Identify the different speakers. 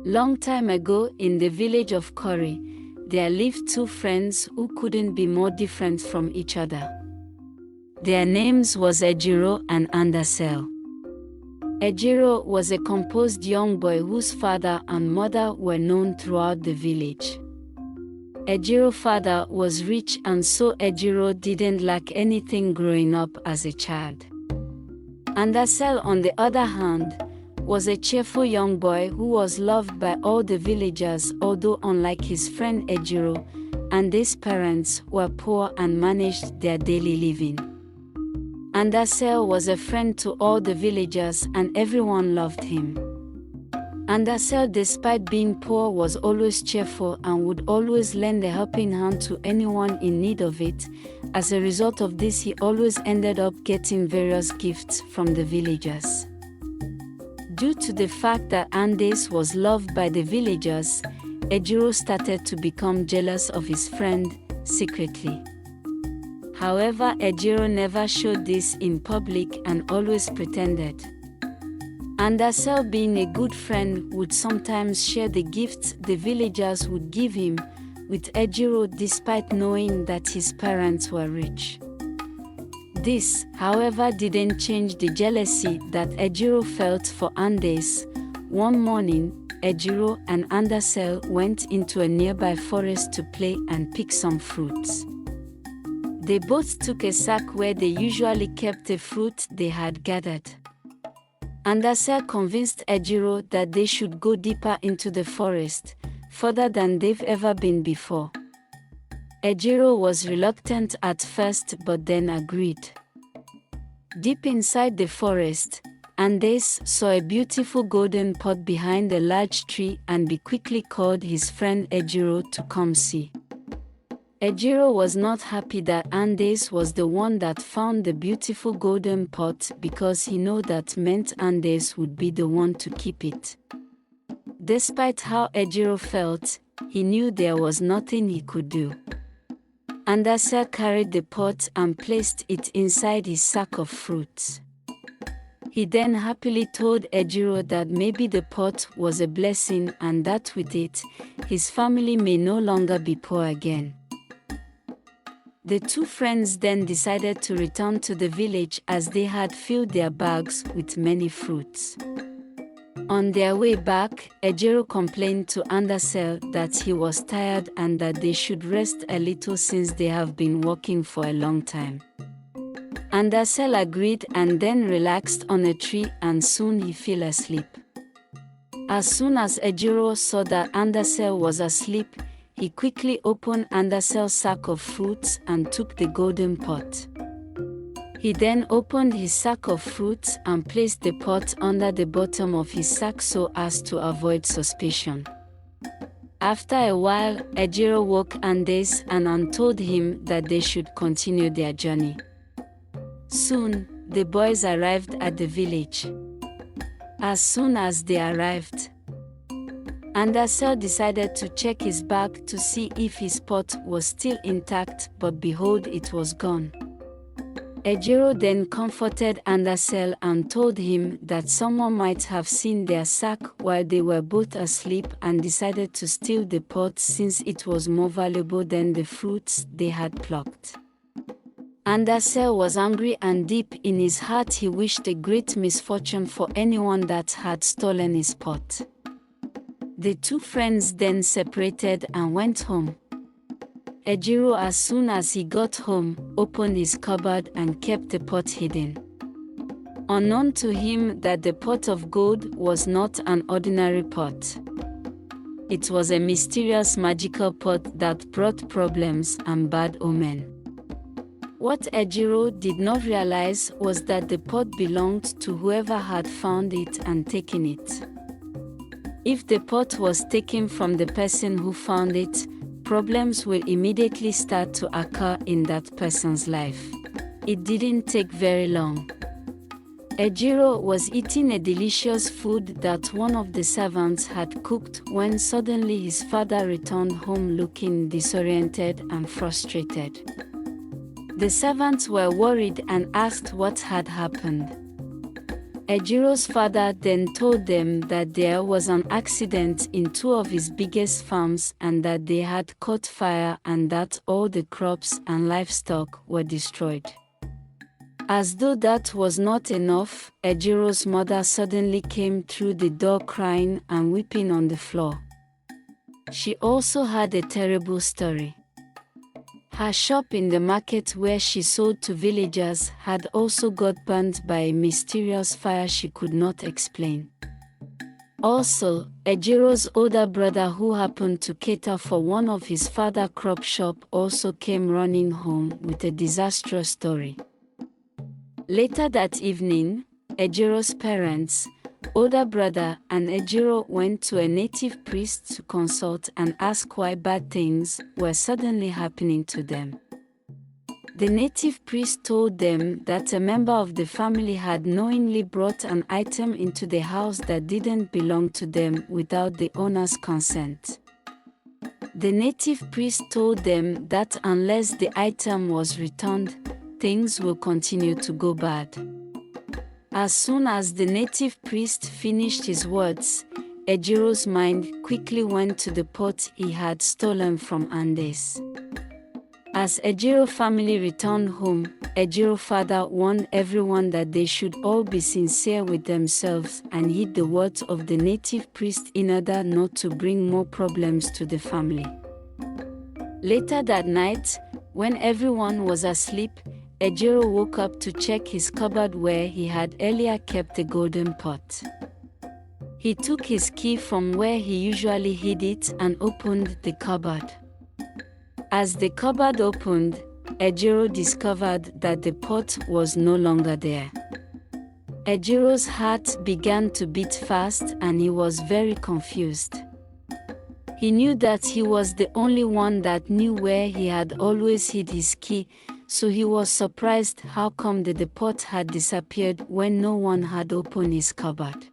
Speaker 1: Long time ago, in the village of Kori, there lived two friends who couldn't be more different from each other. Their names was Ejiro and Andase. Ejiro was a composed young boy whose father and mother were known throughout the village. Ejiro's father was rich, and so Ejiro didn't lack anything growing up as a child. Andase, on the other hand, was a cheerful young boy who was loved by all the villagers, although unlike his friend Ejiro, Andase's parents were poor and managed their daily living. Andase was a friend to all the villagers and everyone loved him. Andase, despite being poor, was always cheerful and would always lend a helping hand to anyone in need of it. As a result of this, he always ended up getting various gifts from the villagers. Due to the fact that Andase was loved by the villagers, Ejiro started to become jealous of his friend, secretly. However, Ejiro never showed this in public and always pretended. Andase, being a good friend, would sometimes share the gifts the villagers would give him with Ejiro despite knowing that his parents were rich. This, however, didn't change the jealousy that Ejiro felt for Andase. One morning, Ejiro and Andase went into a nearby forest to play and pick some fruits. They both took a sack where they usually kept the fruit they had gathered. Andase convinced Ejiro that they should go deeper into the forest, further than they've ever been before. Ejiro was reluctant at first but then agreed. Deep inside the forest, Andase saw a beautiful golden pot behind a large tree and he quickly called his friend Ejiro to come see. Ejiro was not happy that Andase was the one that found the beautiful golden pot because he knew that meant Andase would be the one to keep it. Despite how Ejiro felt, he knew there was nothing he could do. Andase carried the pot and placed it inside his sack of fruits. He then happily told Ejiro that maybe the pot was a blessing and that with it, his family may no longer be poor again. The two friends then decided to return to the village as they had filled their bags with many fruits. On their way back, Ejiro complained to Andase that he was tired and that they should rest a little since they have been walking for a long time. Andase agreed and then relaxed on a tree and soon he fell asleep. As soon as Ejiro saw that Andase was asleep, he quickly opened Andase's sack of fruits and took the golden pot. He then opened his sack of fruits and placed the pot under the bottom of his sack so as to avoid suspicion. After a while, Ejiro woke Andase and told him that they should continue their journey. Soon, the boys arrived at the village. As soon as they arrived, Andase decided to check his bag to see if his pot was still intact, but behold, it was gone. Ejiro then comforted Andase and told him that someone might have seen their sack while they were both asleep and decided to steal the pot since it was more valuable than the fruits they had plucked. Andase was angry and deep in his heart he wished a great misfortune for anyone that had stolen his pot. The two friends then separated and went home. Ejiro, as soon as he got home, opened his cupboard and kept the pot hidden. Unknown to him that the pot of gold was not an ordinary pot. It was a mysterious magical pot that brought problems and bad omen. What Ejiro did not realize was that the pot belonged to whoever had found it and taken it. If the pot was taken from the person who found it, problems will immediately start to occur in that person's life. It didn't take very long. Ejiro was eating a delicious food that one of the servants had cooked when suddenly his father returned home looking disoriented and frustrated. The servants were worried and asked what had happened. Ejiro's father then told them that there was an accident in two of his biggest farms and that they had caught fire and that all the crops and livestock were destroyed. As though that was not enough, Ejiro's mother suddenly came through the door crying and weeping on the floor. She also had a terrible story. Her shop in the market where she sold to villagers had also got burned by a mysterious fire she could not explain. Also, Ejiro's older brother, who happened to cater for one of his father's crop shop, also came running home with a disastrous story. Later that evening, Ejiro's parents, older brother and Ejiro went to a native priest to consult and ask why bad things were suddenly happening to them. The native priest told them that a member of the family had knowingly brought an item into the house that didn't belong to them without the owner's consent. The native priest told them that unless the item was returned, things will continue to go bad. As soon as the native priest finished his words, Ejiro's mind quickly went to the pot he had stolen from Andase. As Ejiro family returned home, Ejiro's father warned everyone that they should all be sincere with themselves and heed the words of the native priest in order not to bring more problems to the family. Later that night, when everyone was asleep, Ejiro woke up to check his cupboard where he had earlier kept the golden pot. He took his key from where he usually hid it and opened the cupboard. As the cupboard opened, Ejiro discovered that the pot was no longer there. Ejiro's heart began to beat fast and he was very confused. He knew that he was the only one that knew where he had always hid his key, so he was surprised how come the pot had disappeared when no one had opened his cupboard.